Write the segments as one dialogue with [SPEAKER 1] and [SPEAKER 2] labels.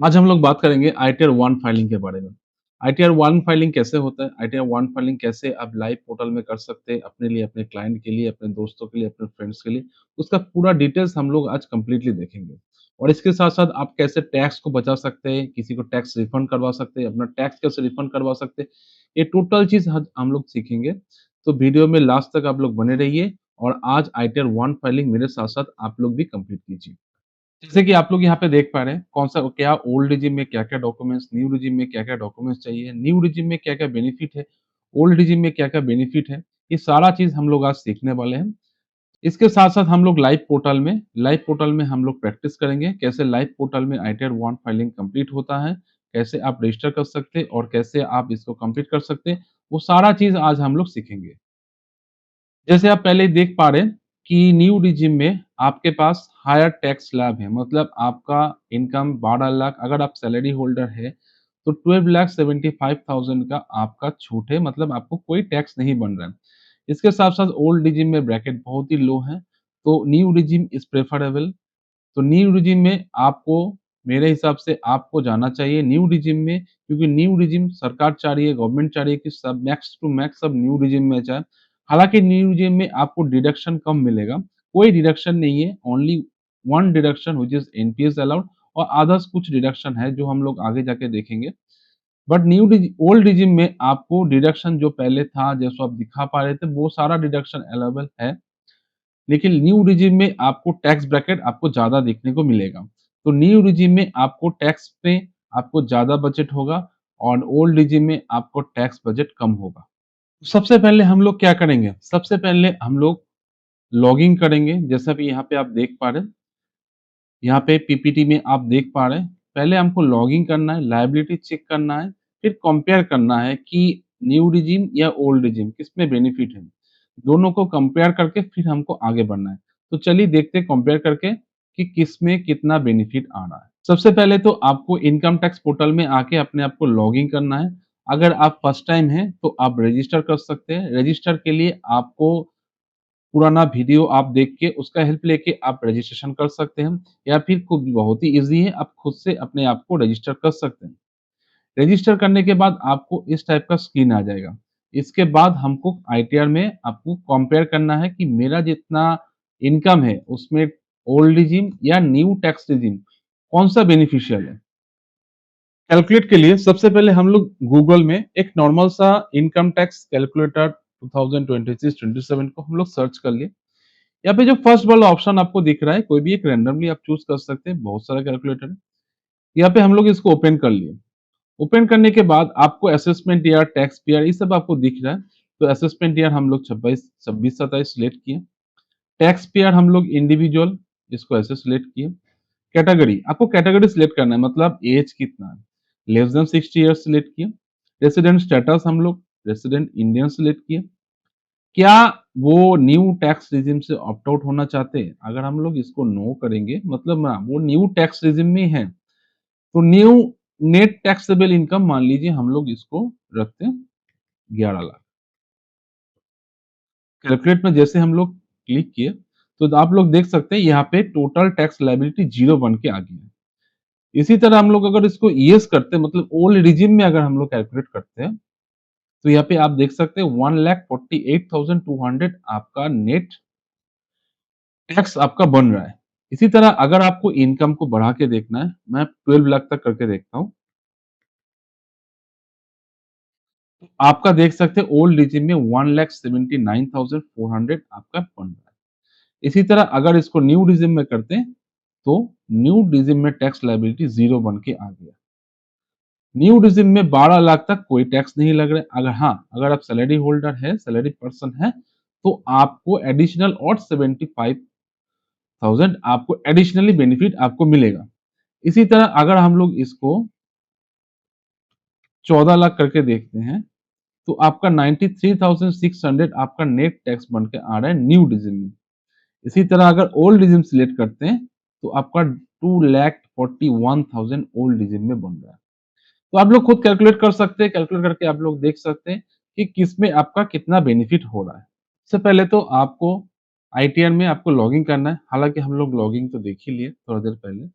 [SPEAKER 1] आज हम लोग बात करेंगे आईटीआर 1 फाइलिंग के बारे में। आईटीआर 1 फाइलिंग कैसे होता है? आईटीआर 1 फाइलिंग कैसे आप लाइव पोर्टल में कर सकते हैं अपने लिए, अपने क्लाइंट के लिए, अपने दोस्तों के लिए, अपने फ्रेंड्स के लिए, उसका पूरा डिटेल्स हम लोग आज कंप्लीटली देखेंगे। और इसके साथ-साथ आप कैसे टैक्स को बचा सकते हैं, किसी को टैक्स रिफंड करवा सकते हैं, अपना टैक्स कैसे रिफंड करवा सकते हैं, ये टोटल चीज़ हज हम लोग सीखेंगे। तो वीडियो में लास्ट तक आप लोग बने रहिए और आज आईटीआर 1 फाइलिंग मेरे साथ-साथ आप लोग भी कंप्लीट कीजिए। जैसे कि आप लोग यहाँ पे देख पा रहे हैं, कौन-सा क्या ओल्ड रेजिम में क्या-क्या डॉक्यूमेंट्स, न्यू रेजिम में क्या-क्या डॉक्यूमेंट्स चाहिए, न्यू रेजिम में क्या-क्या बेनिफिट है, ओल्ड रेजिम में क्या-क्या बेनिफिट है, ये सारा चीज़ हम लोग आज सीखने वाले हैं। इसके साथ-साथ हम लोग लाइव पोर्टल में हम लोग प्रैक्टिस करेंगे, कैसे लाइव पोर्टल में आईटीआर 1 फाइलिंग कंप्लीट होता है, कैसे आप रजिस्टर कर सकते हैं और कैसे आप इसको कंप्लीट कर सकते हैं, वो सारा चीज़ आज हम लोग सीखेंगे। जैसे आप पहले ही देख पा रहे हैं कि न्यू रिजिम में आपके पास हायर टैक्स स्लैब है, मतलब आपका इनकम 12 लाख अगर आप सैलरी होल्डर है, तो 12,75,000 का आपका छूट है, मतलब आपको कोई टैक्स नहीं बन रहा है। इसके साथ-साथ ओल्ड रिजिम में ब्रैकेट बहुत ही लो है, तो न्यू रिजिम इज़ प्रेफरेबल। तो न्यू रिजिम में आपको मेरे हिसाब से आपको जाना चाहिए न्यू रिजिम में, क्योंकि न्यू रिजिम सरकार चाह रही है, गवर्नमेंट चाह रही है कि सब मैक्स टू मैक्स सब न्यू रिजिम में जाए। हालाँकि न्यू रिजिम में आपको डिडक्शन कम मिलेगा, कोई डिडक्शन नहीं है, only one deduction which is NPS allowed और अदर्स कुछ डिडक्शन है जो हम लोग आगे जाके देखेंगे। But new Riji old regime में आपको डिडक्शन जो पहले था, जैसो आप दिखा पा रहे थे, वो सारा डिडक्शन अवेलेबल है। लेकिन न्यू रिजिम में आपको टैक्स ब्रैकेट आपको ज़्यादा देखने को मिलेगा। तो न्यू रिजिम में आपको टैक्स पे आपको ज़्यादा बजट होगा और ओल्ड रिजिम में आपको टैक्स बजट कम होगा। सबसे पहले हम लोग क्या करेंगे? सबसे पहले हम लोग लॉगिन करेंगे, जैसा अभी यहाँ पे आप देख पा रहे हैं। यहाँ पे पीपीटी में आप देख पा रहे हैं। पहले हमको लॉगिन करना है, लायबिलिटी चेक करना है, फिर कंपेयर करना है कि न्यू रिजिम या ओल्ड रिजिम किसमें बेनिफिट है। दोनों को कंपेयर करके फिर हमको आगे बढ़ना है। तो चलिए देखते हैं कंपेयर करके कि किसमें कितना बेनिफिट आ रहा है। सबसे पहले तो आपको इनकम टैक्स पोर्टल में आके अपने आप को लॉगिन करना है। अगर आप फर्स्ट टाइम हैं तो आप रजिस्टर कर सकते हैं। रजिस्टर के लिए आपको पुराना वीडियो आप देख के उसका हेल्प लेके आप रजिस्ट्रेशन कर सकते हैं या फिर खुद बहुत ही ईज़ी है, आप खुद से अपने आप को रजिस्टर कर सकते हैं। रजिस्टर करने के बाद आपको इस टाइप का स्क्रीन आ जाएगा। इसके बाद हमको आईटीआर में आपको कंपेयर करना है कि मेरा जितना इनकम है उसमें ओल्ड रिजिम या न्यू टैक्स रिजिम कौन-सा बेनिफिशियल है। कैलकुलेट के लिए सबसे पहले हम लोग गूगल में एक नॉर्मल सा इनकम टैक्स कैलकुलेटर 2026-27 को हम लोग सर्च कर लिए। यहाँ पे जो फर्स्ट वाला ऑप्शन आपको दिख रहा है, कोई भी एक रैंडमली आप चूज़ कर सकते हैं, बहुत सारा कैलकुलेटर है। यहाँ पे हम लोग इसको ओपन कर लिए। ओपन करने के बाद आपको असेसमेंट ईयर, टैक्स पीयर ये सब आपको दिख रहा है। तो असेसमेंट ईयर हम लोग 26 26 27 सिलेक्ट किए। टैक्स पेयर हम लोग इंडिविजुअल इसको ऐसे सिलेक्ट किए। कैटेगरी आपको कैटेगरी सिलेक्ट करना है, मतलब एज कितना है, लेस देन 60 ईयर्स सिलेक्ट किए। रेसिडेंट स्टेटस हम लोग रेसिडेंट इंडियन सिलेक्ट किए। क्या वो न्यू टैक्स रिजिम से ऑप्ट आउट होना चाहते हैं? अगर हम लोग इसको नो करेंगे, मतलब ना वो न्यू टैक्स रिजिम में है, तो न्यू नेट टैक्सेबल इनकम मान लीजिए हम लोग इसको रखते हैं 11 लाख। कैलकुलेट में जैसे हम लोग क्लिक किए, तो आप लोग देख सकते हैं यहाँ पे टोटल टैक्स लायबिलिटी 0 बन के आ गई है। इसी तरह हम लोग अगर इसको येस करते हैं, मतलब ओल्ड रिजिम में अगर हम लोग कैलकुलेट करते हैं, तो यहाँ पे आप देख सकते हैं 1,48,200 आपका नेट टैक्स आपका बन रहा है। इसी तरह अगर आपको इनकम को बढ़ा के देखना है, मैं 12 लाख तक करके देखता हूँ। आपका देख सकते हैं ओल्ड रिजिम में 1,79,400 आपका बन रहा है। इसी तरह अगर इसको न्यू रिजिम में करते हैं, तो न्यू रिजिम में टैक्स लायबिलिटी 0 बन के आ गया। न्यू रिजिम में 12 लाख तक कोई टैक्स नहीं लग रहा है। अगर हाँ, अगर आप सैलरी होल्डर है, सैलरी पर्सन है, तो आपको एडिशनल और 75,000 आपको एडिशनली बेनिफिट आपको मिलेगा। इसी तरह अगर हम लोग इसको 14 लाख करके देखते हैं, तो आपका 93,600 आपका नेट टैक्स बन के आ रहा है न्यू रिजिम में। इसी तरह अगर ओल्ड रिजिम सिलेक्ट करते हैं, तो आपका 2,41,000 ओल्ड रिजिम में बन रहा है। तो आप लोग खुद कैलकुलेट कर सकते हैं, कैलकुलेट करके आप लोग देख सकते हैं कि किसमें आपका कितना बेनिफिट हो रहा है। सबसे पहले तो आपको आईटीआर में आपको लॉगिन करना है, हालाँकि हम लोग लॉगिन तो देख ही लिए थोड़ा देर पहले।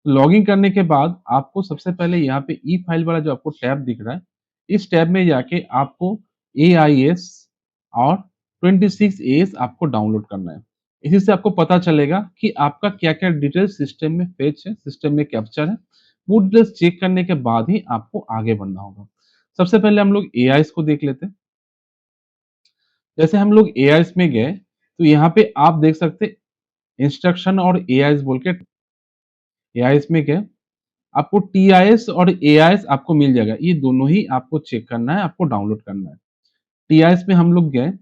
[SPEAKER 1] लॉगिन करने के बाद आपको सबसे पहले यहाँ पे ई फाइल वाला जो आपको टैब दिख रहा है, इस टैब में जाके आपको एआईएस और 26 एएस आपको डाउनलोड करना है। इसी से आपको पता चलेगा कि आपका क्या-क्या डिटेल्स सिस्टम में फेच है, सिस्टम में कैप्चर है। वो डिटेल्स चेक करने के बाद ही आपको आगे बढ़ना होगा। सबसे पहले हम लोग एआईएस को देख लेते हैं। जैसे हम लोग एआईएस में गए, तो यहाँ पे आप देख सकते हैं इंस्ट्रक्शन और एआईएस बोल के एआईएस में गए आपको टीआईएस और एआईएस आपको मिल जाएगा। ये दोनों ही आपको चेक करना है, आपको डाउनलोड करना है। टीआईएस में हम लोग गए,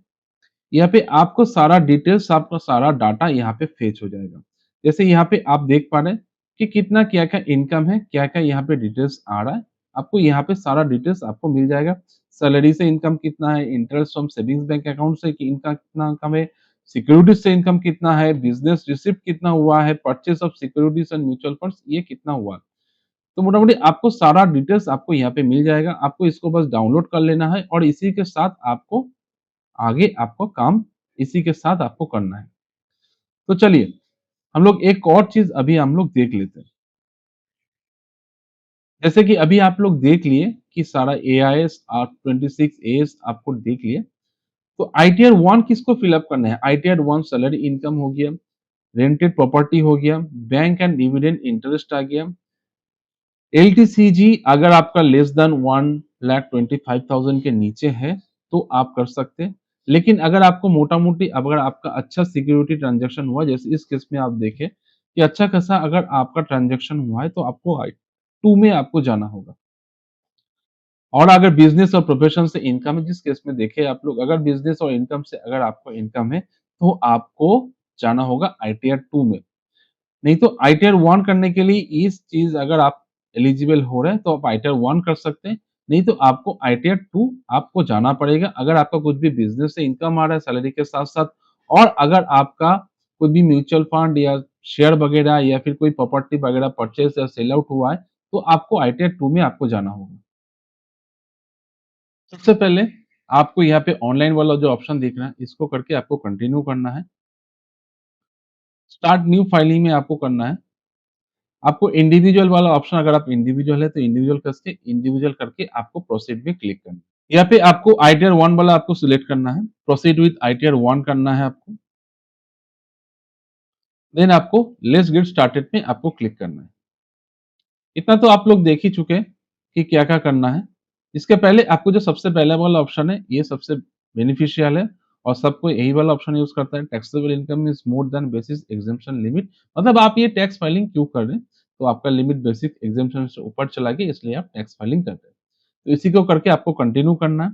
[SPEAKER 1] यहाँ पे आपको सारा डिटेल्स, आपका सारा डाटा यहाँ पे फेच हो जाएगा। जैसे यहाँ पे आप देख पा रहे हैं कि कितना क्या-क्या इनकम है, क्या-क्या यहाँ पे डिटेल्स आ रहा है। आपको यहाँ पे सारा डिटेल्स आपको मिल जाएगा। सैलरी से इनकम कितना है, interest from savings bank account से कि इनका कितना इनकम है, सिक्योरिटीज़ से इनकम कितना है, बिज़नेस रिसिप्ट कितना हुआ है, purchase of securities and mutual funds ये कितना हुआ है। तो मोटा-मोटी आपको सारा डिटेल्स आपको यहाँ पे मिल जाएगा। आपको इसको बस डाउनलोड कर लेना है और इसी के साथ आपको आगे आपको काम इसी के साथ आपको करना है। तो चलिए, हम लोग एक और चीज़ अभी हम लोग देख लेते हैं। जैसे कि अभी आप लोग देख लिए कि सारा एआईएस और 26 एएस आपको देख लिए। तो आईटीआर 1 किसको फिल अप करना है? आईटीआर 1 सैलरी इनकम हो गया, रेंटेड प्रॉपर्टी हो गया, बैंक एंड डिविडेंड इंटरेस्ट आ गया, एलटीसीजी अगर आपका लेस देन 1,25,000 के नीचे है, तो आप कर सकते हैं। लेकिन अगर आपको मोटा-मोटी अगर आपका अच्छा सिक्योरिटी ट्रांज़ैक्शन हुआ, जैसे इस केस में आप देखें कि अच्छा खासा अगर आपका ट्रांज़ैक्शन हुआ है, तो आपको आई 2 में आपको जाना होगा। और अगर बिज़नेस और प्रोफ़ेशन से इनकम है, जिस केस में देखें आप लोग अगर बिज़नेस और इनकम से अगर आपको इनकम है, तो आपको जाना होगा आईटीआर 2 में। नहीं तो आईटीआर 1 करने के लिए इस चीज़ अगर आप एलिजिबल हो रहे हैं, तो आप आईटीआर 1 कर सकते हैं, नहीं तो आपको आईटीआर 2 आपको जाना पड़ेगा। अगर आपका कुछ भी बिज़नेस से इनकम आ रहा है सैलरी के साथ-साथ और अगर आपका कोई भी म्यूचुअल फंड या शेयर वगैरह या फिर कोई प्रॉपर्टी वगैरह परचेज़ या सेल आउट हुआ है, तो आपको आईटीआर 2 में आपको जाना होगा। सबसे पहले आपको यहाँ पे ऑनलाइन वाला जो ऑप्शन दिख रहा है, इसको करके आपको कंटिन्यू करना है। स्टार्ट न्यू फाइलिंग में आपको करना है। आपको इंडिविजुअल वाला ऑप्शन अगर आप इंडिविजुअल है तो इंडिविजुअल करके आपको प्रोसीड में क्लिक करना है। यहाँ पे आपको आईटीआर 1 वाला आपको सिलेक्ट करना है। प्रोसीड विथ आईटीआर 1 करना है आपको। देन आपको लेट्स गेट स्टार्टेड में आपको क्लिक करना है। इतना तो आप लोग देख ही चुके हैं कि क्या-क्या करना है। इसके पहले आपको जो सबसे पहला वाला ऑप्शन है, ये सबसे बेनिफिशियल है और सबको यही वाला ऑप्शन यूज़ करता है। Taxable income is more than basis exemption limit मतलब आप ये टैक्स फाइलिंग क्यों कर रहे हैं? तो आपका लिमिट बेसिक एक्सम्पशन से ऊपर चला गया इसलिए आप टैक्स फाइलिंग कर रहे हैं। तो इसी को करके आपको कंटिन्यू करना है।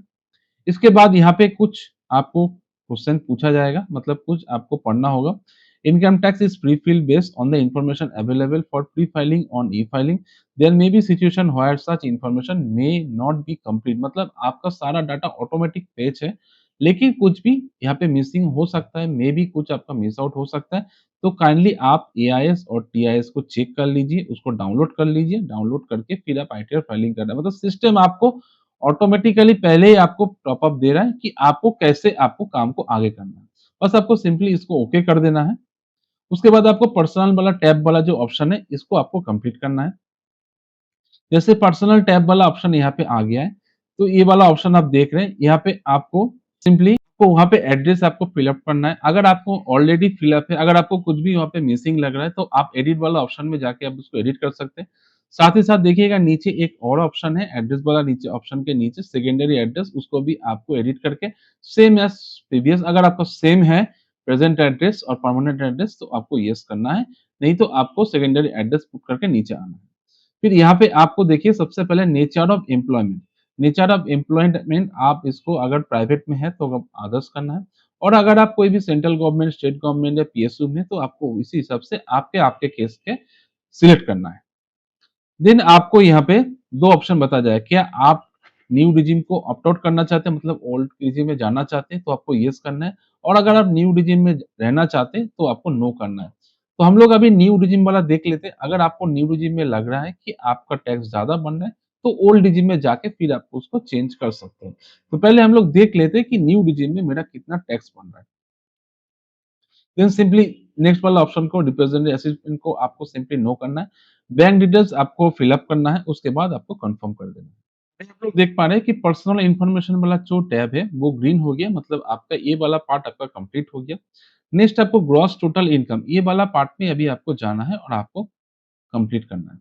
[SPEAKER 1] इसके बाद यहाँ पे कुछ आपको क्वेश्चन पूछा जाएगा मतलब कुछ आपको पढ़ना होगा। Income tax is pre-filled based on the information available for pre-filing on e-filing. There may be situation where such information may not be complete मतलब आपका सारा डाटा ऑटोमेटिक फेच है, लेकिन कुछ भी यहाँ पे मिसिंग हो सकता है, मे बी कुछ आपका मिस आउट हो सकता है। तो काइंडली आप एआईएस और टीआईएस को चेक कर लीजिए, उसको डाउनलोड कर लीजिए, डाउनलोड करके फिर आप आईटीआर फाइलिंग करना है। मतलब सिस्टम आपको ऑटोमेटिकली पहले ही आपको टॉप अप दे रहा है कि आपको कैसे आपको काम को आगे करना है। बस आपको सिंपली इसको ओके कर देना है। उसके बाद आपको पर्सनल वाला टैब वाला जो ऑप्शन है, इसको आपको कंप्लीट करना है। जैसे पर्सनल टैब वाला ऑप्शन यहाँ पे आ गया है, तो ये वाला ऑप्शन आप देख रहे हैं, यहाँ पे आपको सिंपली आपको वहाँ पे एड्रेस आपको फिल अप करना है। अगर आपको ऑलरेडी फिल अप है, अगर आपको कुछ भी वहाँ पे मिसिंग लग रहा है, तो आप एडिट वाला ऑप्शन में जाके आप उसको एडिट कर सकते हैं। साथ ही साथ देखिएगा नीचे एक और ऑप्शन है, एड्रेस वाला नीचे ऑप्शन के नीचे सेकेंडरी एड्रेस, उसको भी आपको एडिट करके सेम एज़ प्रीवियस अगर आपका सेम है प्रेजेंट एड्रेस और परमानेंट एड्रेस, तो आपको येस करना है, नहीं तो आपको सेकेंडरी एड्रेस पुट करके नीचे आना है। फिर यहाँ पे आपको देखिए सबसे पहले nature of employment. Nature of employment आप इसको अगर प्राइवेट में है तो आप आदर्श करना है और अगर आप कोई भी सेंट्रल गवर्नमेंट, स्टेट गवर्नमेंट या पीएसयू में तो आपको इसी हिसाब से आपके आपके केस के सिलेक्ट करना है। देन आपको यहाँ पे 2 ऑप्शन बताया जाए, क्या आप न्यू रिजिम को ऑप्ट आउट करना चाहते हैं मतलब ओल्ड रिजिम में जाना चाहते हैं तो आपको येस करना है और अगर आप न्यू रिजिम में रहना चाहते हैं तो आपको नो करना है। तो हम लोग अभी न्यू रिजिम वाला देख लेते हैं। अगर आपको न्यू रिजिम में लग रहा है कि आपका टैक्स ज़्यादा बन रहा है तो ओल्ड रिजिम में जाके फिर आप उसको चेंज कर सकते हैं। तो पहले हम लोग देख लेते हैं कि न्यू रिजिम में मेरा कितना टैक्स बन रहा है। देन सिंपली नेक्स्ट वाला ऑप्शन को रिप्रेजेंटेटिव असिस्टेंट को आपको सिंपली नो करना है। बैंक डिटेल्स आपको फिल अप करना है, उसके बाद आपको कन्फर्म कर देना है। आप लोग देख पा रहे हैं कि पर्सनल इन्फॉर्मेशन वाला जो टैब है वो ग्रीन हो गया, मतलब आपका ये वाला पार्ट आपका कंप्लीट हो गया। नेक्स्ट आपको ग्रॉस टोटल इनकम ये वाला पार्ट में अभी आपको जाना है और आपको कंप्लीट करना है।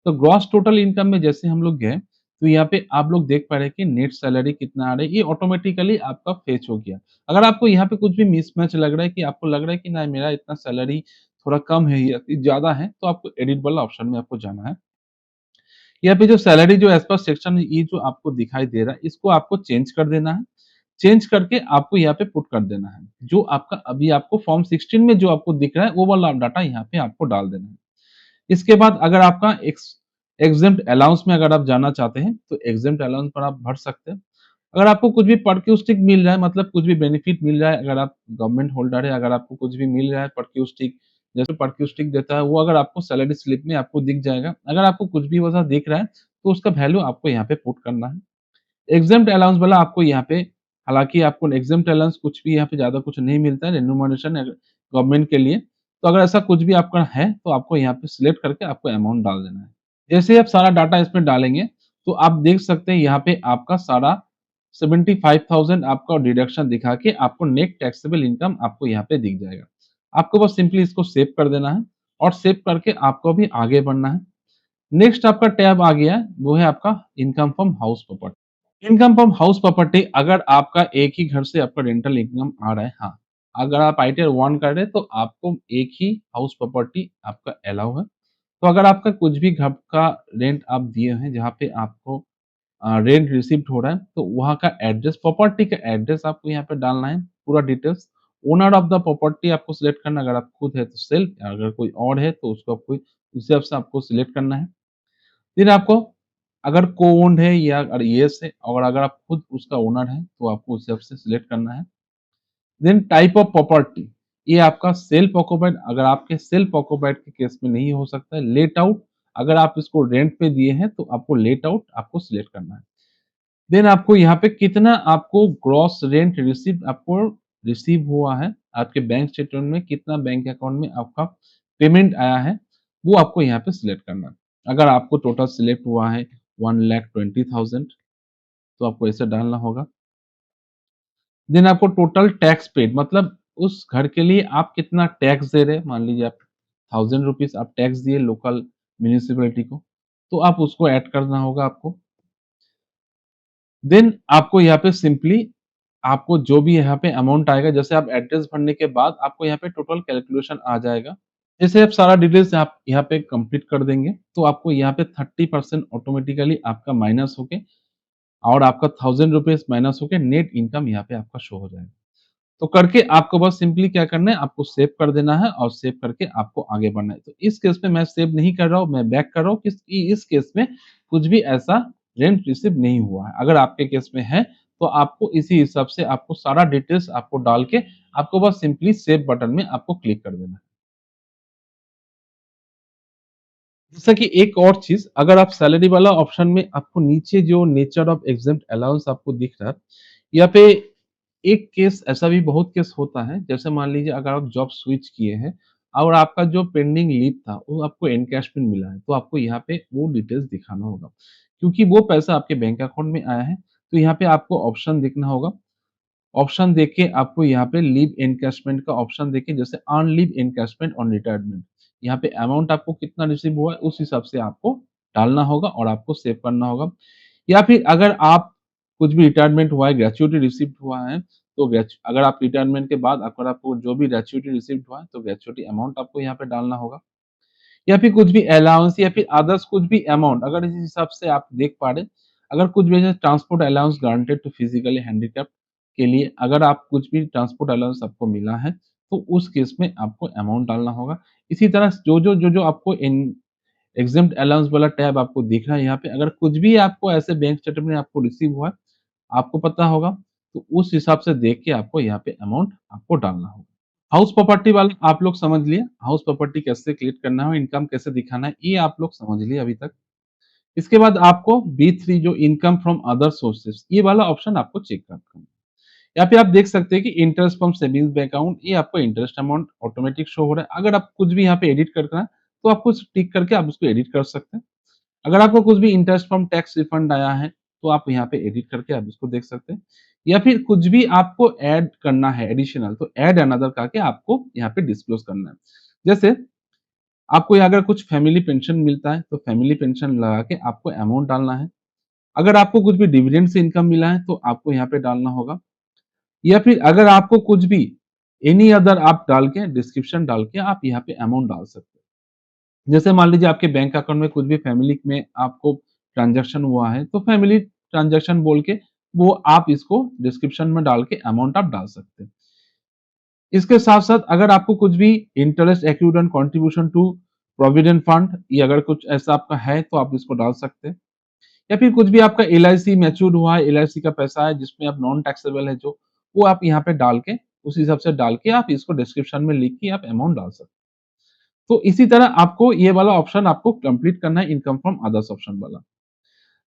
[SPEAKER 1] तो ग्रॉस टोटल इनकम में जैसे हम लोग गए, तो यहाँ पे आप लोग देख पा रहे हैं कि नेट सैलरी कितना आ रहा है, ये ऑटोमेटिकली आपका फेच हो गया। अगर आपको यहाँ पे कुछ भी मिसमैच लग रहा है कि आपको लग रहा है कि नहीं मेरा इतना सैलरी थोड़ा कम है या ज़्यादा है, तो आपको एडिट वाला ऑप्शन में आपको जाना है। यहाँ पे जो सैलरी जो एज़ पर सेक्शन ये जो आपको दिखाई दे रहा है, इसको आपको चेंज कर देना है। चेंज करके आपको यहाँ पे पुट कर देना है। जो आपका अभी आपको फॉर्म 16 में जो आपको दिख रहा है, वो वाला डाटा यहाँ पे आपको डाल देना है। इसके बाद अगर आपका एग्जेम्प्ट अलाउंस में अगर आप जाना चाहते हैं, तो एग्जेम्प्ट अलाउंस पर आप भर सकते हैं। अगर आपको कुछ भी परक्यूस्टिक मिल रहा है, मतलब कुछ भी बेनिफिट मिल रहा है, अगर आप गवर्नमेंट होल्डर है, अगर आपको कुछ भी मिल रहा है परक्यूस्टिक, जैसे परक्यूस्टिक देता है, वो अगर आपको सैलरी स्लिप में आपको दिख जाएगा। अगर आपको कुछ भी वैसा दिख रहा है, तो उसका वैल्यू आपको यहाँ पे पुट करना है। एग्जेम्प्ट अलाउंस वाला आपको यहाँ पे, हालाँकि आपको एग्जेम्प्ट अलाउंस कुछ भी यहाँ पे ज़्यादा कुछ नहीं मिलता है, रेम्यूनरेशन गवर्नमेंट के लिए। तो अगर ऐसा कुछ भी आपका है, तो आपको यहाँ पे सिलेक्ट करके आपको अमाउंट डाल देना है। जैसे ही आप सारा डाटा इसमें डालेंगे, तो आप देख सकते हैं यहाँ पे आपका सारा 75,000 आपका डिडक्शन दिखा के आपको नेट टैक्सेबल इनकम आपको यहाँ पे दिख जाएगा। आपको बस सिंपली इसको सेव कर देना है और सेव करके आपको अभी आगे बढ़ना है। नेक्स्ट आपका टैब आ गया है, वो है आपका income from house property. Income from house property, अगर आपका एक ही घर से आपका रेंटल इनकम आ रहा है, हाँ, अगर आप आईटीआर 1 कर रहे हैं, तो आपको एक ही हाउस प्रॉपर्टी आपका अलाउ है। तो अगर आपका कुछ भी घर का रेंट आप दिए हैं, जहाँ पे आपको रेंट रिसीव्ड हो रहा है, तो वहाँ का एड्रेस, प्रॉपर्टी का एड्रेस आपको यहाँ पे डालना है, पूरा details. Owner of the property आपको सिलेक्ट करना है, अगर आप खुद है तो सेल्फ, अगर कोई और है तो उसको आपको उस हिसाब से आपको सिलेक्ट करना है। फिर आपको अगर को-ओन्ड है या अगर येस है, और अगर आप खुद उसका ओनर हैं, तो आपको उस हिसाब से सिलेक्ट करना है। देन टाइप ऑफ प्रॉपर्टी, ये आपका सेल्फ ऑक्यूपाइड, अगर आपके सेल्फ ऑक्यूपाइड के केस में नहीं हो सकता है। लेट आउट, अगर आप इसको रेंट पे दिए हैं, तो आपको लेट आउट आपको सिलेक्ट करना है। देन आपको यहाँ पे कितना आपको ग्रॉस रेंट रिसीव आपको रिसीव हुआ है, आपके बैंक स्टेटमेंट में कितना बैंक अकाउंट में आपका पेमेंट आया है, वो आपको यहाँ पे सिलेक्ट करना है। अगर आपको टोटल सिलेक्ट हुआ है 1,20,000, तो आपको ऐसे डालना होगा। देन आपको टोटल टैक्स पेड, मतलब उस घर के लिए आप कितना टैक्स दे रहे हैं, मान लीजिए आप ₹1000 आप टैक्स दिए लोकल म्युनिसिपैलिटी को, तो आप उसको ऐड करना होगा आपको। देन आपको यहाँ पे सिंपली आपको जो भी यहाँ पे अमाउंट आएगा, जैसे आप एड्रेस भरने के बाद आपको यहाँ पे टोटल कैलकुलेशन आ जाएगा। जैसे आप सारा डिटेल्स आप यहाँ पे कंप्लीट कर देंगे, तो आपको यहाँ पे 30% ऑटोमेटिकली आपका माइनस होके, और आपका ₹1000 माइनस होके नेट इनकम यहाँ पे आपका शो हो जाएगा। तो करके आपको बस सिंपली क्या करना है, आपको सेव कर देना है और सेव करके आपको आगे बढ़ना है। तो इस केस में मैं सेव नहीं कर रहा हूँ, मैं बैक कर रहा हूँ, इस केस में कुछ भी ऐसा रेंट रिसीव नहीं हुआ है। अगर आपके केस में है, तो आपको इसी हिसाब से आपको सारा डिटेल्स आपको डाल के आपको बस सिंपली सेव बटन में आपको क्लिक कर देना है। जैसा कि एक और चीज़, अगर आप सैलरी वाला ऑप्शन में आपको नीचे जो नेचर ऑफ एग्जेम्प्ट अलाउंस आपको दिख रहा है, यहाँ पे एक केस ऐसा भी बहुत केस होता है, जैसे मान लीजिए अगर आप जॉब स्विच किए हैं और आपका जो पेंडिंग लीव था, वो आपको एनकैशमेंट मिला है, तो आपको यहाँ पे वो डिटेल्स दिखाना होगा। क्योंकि वो पैसा आपके बैंक अकाउंट में आया है, तो यहाँ पे आपको ऑप्शन देखना होगा। ऑप्शन देख के आपको यहाँ पे लीव एनकैशमेंट का ऑप्शन देके, जैसे earn leave encashment on retirement, यहाँ पे अमाउंट आपको कितना रिसीव हुआ है, उस हिसाब से आपको डालना होगा और आपको सेव करना होगा। या फिर अगर आप कुछ भी रिटायरमेंट हुआ है, ग्रेच्युइटी रिसीव्ड हुआ है, तो अगर आप रिटायरमेंट के बाद अगर आपको जो भी ग्रेच्युइटी रिसीव्ड हुआ है, तो ग्रेच्युइटी अमाउंट आपको यहाँ पे डालना होगा। या फिर कुछ भी अलाउंस या फिर अदर्स कुछ भी अमाउंट, अगर इस हिसाब से आप देख पा रहे हैं, अगर कुछ भी जैसे transport allowance granted to physically handicapped के लिए अगर आप कुछ भी ट्रांसपोर्ट अलाउंस आपको मिला है, तो उस केस में आपको अमाउंट डालना होगा। इसी तरह जो आपको इन एग्जेम्प्ट अलाउंस वाला टैब आपको दिख रहा है यहाँ पे, अगर कुछ भी आपको ऐसे बैंक स्टेटमेंट आपको रिसीव हुआ है, आपको पता होगा, तो उस हिसाब से देख के आपको यहाँ पे अमाउंट आपको डालना होगा। हाउस प्रॉपर्टी वाला आप लोग समझ लिए, हाउस प्रॉपर्टी कैसे क्रिएट करना है, इनकम कैसे दिखाना है, ये आप लोग समझ लिए अभी तक। इसके बाद आपको B3 जो इनकम फ्रॉम अदर सोर्सेस, ये वाला ऑप्शन आपको चेक करना है। यहाँ पे आप देख सकते हैं कि interest from savings bank account, ये आपको इंटरेस्ट अमाउंट ऑटोमेटिक शो हो रहा है। अगर आप कुछ भी यहाँ पे एडिट करना है, तो आप कुछ टिक करके आप उसको एडिट कर सकते हैं। अगर आपको कुछ भी इंटरेस्ट फ्रॉम टैक्स रिफंड आया है, तो आप यहाँ पे एडिट करके आप इसको देख सकते हैं। या फिर कुछ भी आपको ऐड करना है एडिशनल, तो ऐड अनदर करके आपको यहाँ पे डिस्क्लोज़ करना है। जैसे आपको अगर कुछ फैमिली पेंशन मिलता है, तो फैमिली पेंशन लगा के आपको अमाउंट डालना है। अगर आपको कुछ भी डिविडेंड से इनकम मिला है, तो आपको यहाँ पे डालना होगा। या फिर अगर आपको कुछ भी एनी अदर आप डाल के डिस्क्रिप्शन डाल के आप यहाँ पे अमाउंट डाल सकते हैं। जैसे मान लीजिए आपके बैंक अकाउंट में कुछ भी फैमिली में आपको ट्रांज़ैक्शन हुआ है, तो फैमिली ट्रांज़ैक्शन बोल के वो आप इसको डिस्क्रिप्शन में डाल के अमाउंट आप डाल सकते हैं। इसके साथ-साथ अगर आपको कुछ भी interest accrued and contribution to provident fund, ये अगर कुछ ऐसा आपका है, तो आप इसको डाल सकते हैं। या फिर कुछ भी आपका एलआईसी मैच्योर्ड हुआ है, एलआईसी का पैसा है जिसमें आप नॉन टैक्सेबल है जो, वो आप यहाँ पे डाल के, उस हिसाब से डाल के आप इसको डिस्क्रिप्शन में लिख के आप अमाउंट डाल सकते हैं। तो इसी तरह आपको ये वाला ऑप्शन आपको कंप्लीट करना है, इनकम फ्रॉम अदर्स ऑप्शन वाला।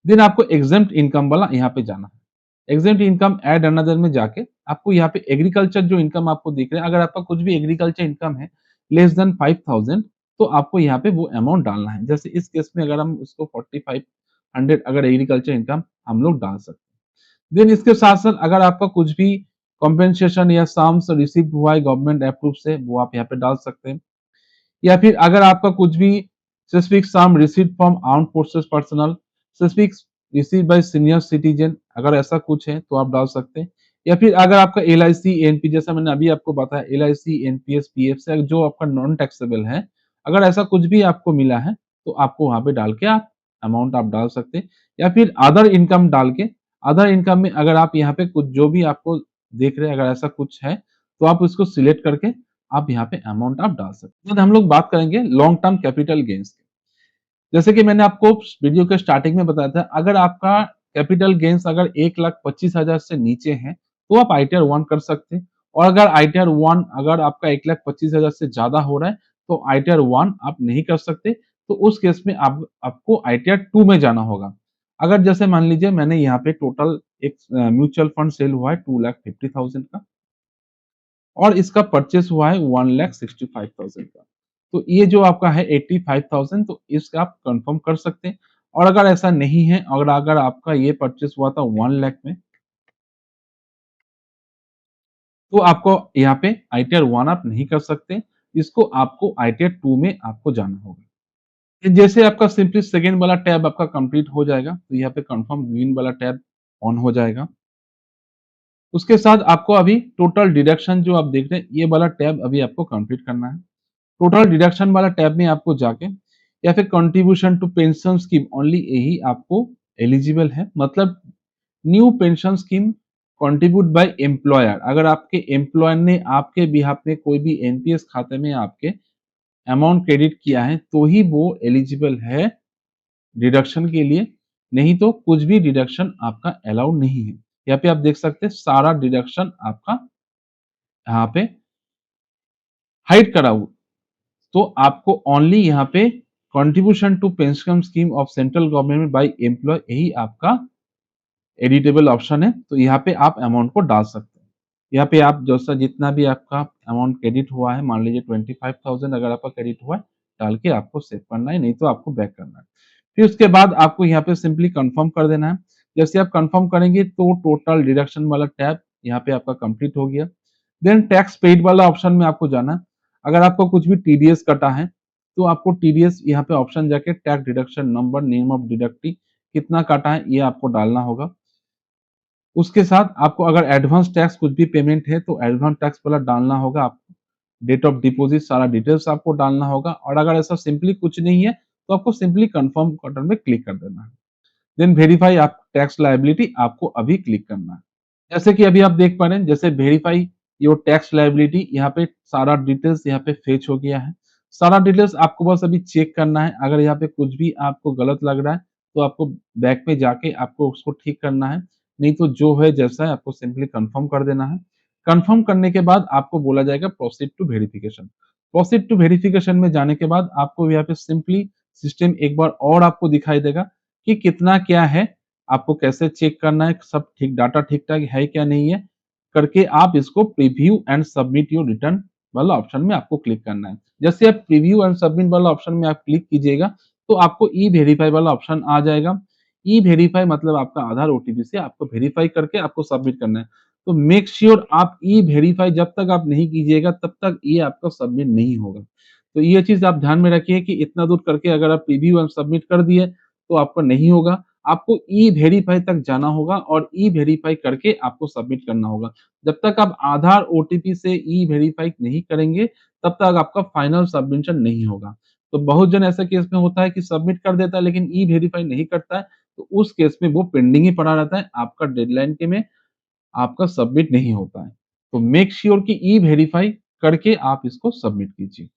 [SPEAKER 1] देन आपको एग्जेम्प्ट इनकम वाला यहाँ पे जाना है। एग्जेम्प्ट इनकम ऐड अनदर में जाके आपको यहाँ पे एग्रीकल्चर जो इनकम आपको दिख रहा है, अगर आपका कुछ भी एग्रीकल्चर इनकम है लेस देन 5000, तो आपको यहाँ पे वो अमाउंट डालना है। जैसे इस केस में अगर हम उसको 4500 अगर एग्रीकल्चर इनकम हम लोग डाल सकते हैं। देन इसके साथ-साथ अगर आपका कुछ भी कॉम्पेंसेशन या सम्स रिसीव्ड हुआ है गवर्नमेंट अप्रूव से, वो आप यहाँ पे डाल सकते हैं। या फिर अगर आपका कुछ भी specific sum received from armed forces personnel, specific received by senior citizen, अगर ऐसा कुछ है तो आप डाल सकते हैं। या फिर अगर आपका एलआईसी, एनपी जैसा मैंने अभी आपको बताया एलआईसी, एनपीएस, पीएफ से जो आपका नॉन टैक्सेबल है, अगर ऐसा कुछ भी आपको मिला है, तो आपको वहाँ पे डाल के आप अमाउंट आप डाल सकते हैं। या फिर अदर इनकम डाल के, अदर इनकम में अगर आप यहाँ पे कुछ जो भी आपको देख रहे हैं अगर ऐसा कुछ है, तो आप उसको सिलेक्ट करके आप यहाँ पे अमाउंट आप डाल सकते हैं। हम लोग बात करेंगे लॉन्ग टर्म कैपिटल गेन्स की। जैसे कि मैंने आपको वीडियो के स्टार्टिंग में बताया था, अगर आपका कैपिटल गेन्स अगर 1,25,000 से नीचे है, तो आप आईटीआर 1 कर सकते हैं। और अगर आईटीआर 1 अगर आपका 1,25,000 से ज़्यादा हो रहा है, तो आईटीआर 1 आप नहीं कर सकते। तो उस केस में आपको आईटीआर 2 में जाना होगा। अगर जैसे मान लीजिए मैंने यहाँ पे टोटल एक म्यूचुअल फंड सेल हुआ है 2,50,000 का और इसका परचेस हुआ है 1,65,000 का। तो ये जो आपका है 85,000, तो इसका आप कंफर्म कर सकते हैं। और अगर ऐसा नहीं है और अगर आपका ये परचेस हुआ था 1 लाख में, तो आपको यहाँ पे आईटीआर 1 आप नहीं कर सकते। इसको आपको आईटीआर 2 में आपको जाना होगा। जैसे आपका सिंपली सेकंड वाला टैब आपका कंप्लीट हो जाएगा, तो यहाँ पे कंफर्म ग्रीन वाला टैब ऑन हो जाएगा। उसके साथ आपको अभी टोटल डिडक्शन जो आप देख रहे हैं, ये वाला टैब अभी आपको कंप्लीट करना है। टोटल डिडक्शन वाला टैब में आपको जाके या फिर contribution to pension scheme only, यही आपको एलिजिबल है। मतलब new pension scheme contribute by employer, अगर आपके एम्प्लॉयर ने आपके बिहाफ में कोई भी एनपीएस खाते में आपके अमाउंट क्रेडिट किया है, तो ही वो एलिजिबल है डिडक्शन के लिए। नहीं तो कुछ भी डिडक्शन आपका अलाउड नहीं है। यहाँ पे आप देख सकते हैं सारा डिडक्शन आपका यहाँ पे हाइड करा हुआ। तो आपको ओनली यहाँ पे contribution to pension scheme of central government by employ, यही आपका एडिटेबल ऑप्शन है। तो यहाँ पे आप अमाउंट को डाल सकते हैं। यहाँ पे आप जैसा जितना भी आपका अमाउंट क्रेडिट हुआ है, मान लीजिए 25,000 अगर आपका क्रेडिट हुआ है, डाल के आपको सेव करना है, नहीं तो आपको बैक करना है। फिर उसके बाद आपको यहाँ पे सिंपली कंफर्म कर देना है। जैसे आप कंफर्म करेंगे तो टोटल डिडक्शन वाला टैब यहाँ पे आपका कंप्लीट हो गया। देन टैक्स पेड वाला ऑप्शन में आपको जाना है। अगर आपको कुछ भी टीडीएस कटा है, तो आपको टीडीएस यहाँ पे ऑप्शन जाके tax deduction number, name of deductee कितना काटा है, ये आपको डालना होगा। उसके साथ आपको अगर एडवांस टैक्स कुछ भी पेमेंट है, तो एडवांस टैक्स वाला डालना होगा आपको। डेट ऑफ डिपॉजिट सारा डिटेल्स आपको डालना होगा। और अगर ऐसा सिंपली कुछ नहीं है, तो आपको सिंपली कंफर्म बटन में क्लिक कर देना है। देन वेरीफाई आप टैक्स लायबिलिटी आपको अभी क्लिक करना है। जैसे कि अभी आप देख पा रहे हैं, जैसे वेरीफाई योर टैक्स लायबिलिटी, यहाँ पे सारा डिटेल्स यहाँ पे फेच हो गया है। सारा डिटेल्स आपको बस अभी चेक करना है। अगर यहाँ पे कुछ भी आपको गलत लग रहा है, तो आपको बैक में जाके आपको उसको ठीक करना है। नहीं तो जो है जैसा है आपको सिंपली कंफर्म कर देना है। कंफर्म करने के बाद आपको बोला जाएगा proceed to verification. Proceed to verification में जाने के बाद आपको यहाँ पे सिंपली सिस्टम एक बार और आपको दिखाई देगा कि कितना क्या है, आपको कैसे चेक करना है, सब ठीक डाटा ठीक-ठाक है क्या नहीं है। करके आप इसको preview and submit your return वाला ऑप्शन में आपको क्लिक करना है। जैसे आप प्रीव्यू एंड सबमिट वाला ऑप्शन में आप क्लिक कीजिएगा, तो आपको ई-वेरीफाई वाला ऑप्शन आ जाएगा। ई-वेरीफाई मतलब आपका आधार ओटीपी से आपको वेरीफाई करके आपको सबमिट करना है। तो मेक श्योर आप ई-वेरीफाई जब तक आप नहीं कीजिएगा, तब तक ये आपका सबमिट नहीं होगा। तो ये चीज़ आप ध्यान में रखिए कि इतना दूर करके अगर आप प्रीव्यू एंड सबमिट कर दिए, तो आपका नहीं होगा। आपको ई-वेरीफाई तक जाना होगा और ई-वेरीफाई करके आपको सबमिट करना होगा। जब तक आप आधार ओटीपी से ई-वेरीफाई नहीं करेंगे, तब तक आपका फाइनल सबमिशन नहीं होगा। तो बहुत जन ऐसे केस में होता है कि सबमिट कर देता है लेकिन ई-वेरीफाई नहीं करता है, तो उस केस में वो पेंडिंग ही पड़ा रहता है, आपका डेडलाइन के में आपका सबमिट नहीं होता है। तो मेक श्योर कि ई-वेरीफाई करके आप इसको सबमिट कीजिए।